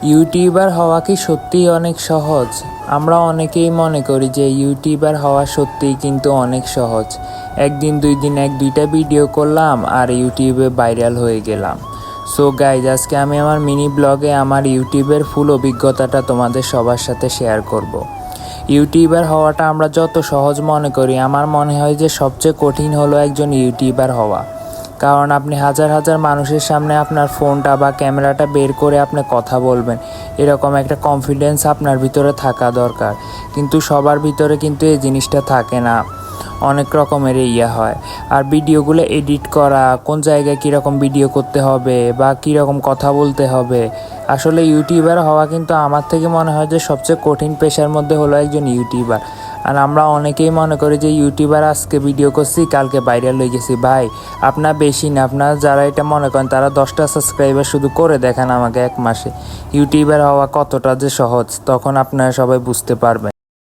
YouTuber হওয়া কি সত্যিই অনেক সহজ? আমরা অনেকেই মনে করি যে ইউটিউবার হওয়া সত্যিই কিন্তু অনেক সহজ। একদিন দুই দিন এক দুইটা ভিডিও করলাম আর ইউটিউবে ভাইরাল হয়ে গেলাম। সো গাইজ, আজকে আমি আমার মিনি ব্লগে আমার ইউটিউবের ফুল অভিজ্ঞতাটা তোমাদের সবার সাথে শেয়ার করব। ইউটিউবার হওয়াটা আমরা যত সহজ মনে করি, আমার মনে হয় যে সবচেয়ে কঠিন হলো একজন ইউটিউবার হওয়া। কারণ আপনি হাজার হাজার মানুষের সামনে আপনার ফোনটা বা ক্যামেরাটা বের করে আপনি কথা বলবেন, এরকম একটা কনফিডেন্স আপনার ভিতরে থাকা দরকার। কিন্তু সবার ভিতরে কিন্তু এই জিনিসটা থাকে না, অনেক রকমের হয়। আর ভিডিওগুলো এডিট করা, কোন জায়গায় কীরকম ভিডিও করতে হবে বা কীরকম কথা বলতে হবে, আসলে ইউটিউবার হওয়া কিন্তু আমার থেকে মনে হয় যে সবচেয়ে কঠিন পেশার মধ্যে হলো একজন ইউটিউবার। আর আমরা অনেকেই মনে করি যে ইউটিউবার আজকে ভিডিও করছি কালকে ভাইরাল হয়ে গেছি। ভাই, আপনার বেশি না, আপনারা যারা এটা মনে করেন তারা 10টা সাবস্ক্রাইবার শুধু করে দেখান আমাকে এক মাসে। ইউটিউবার হওয়া কতটা যে সহজ তখন আপনারা সবাই বুঝতে পারবেন।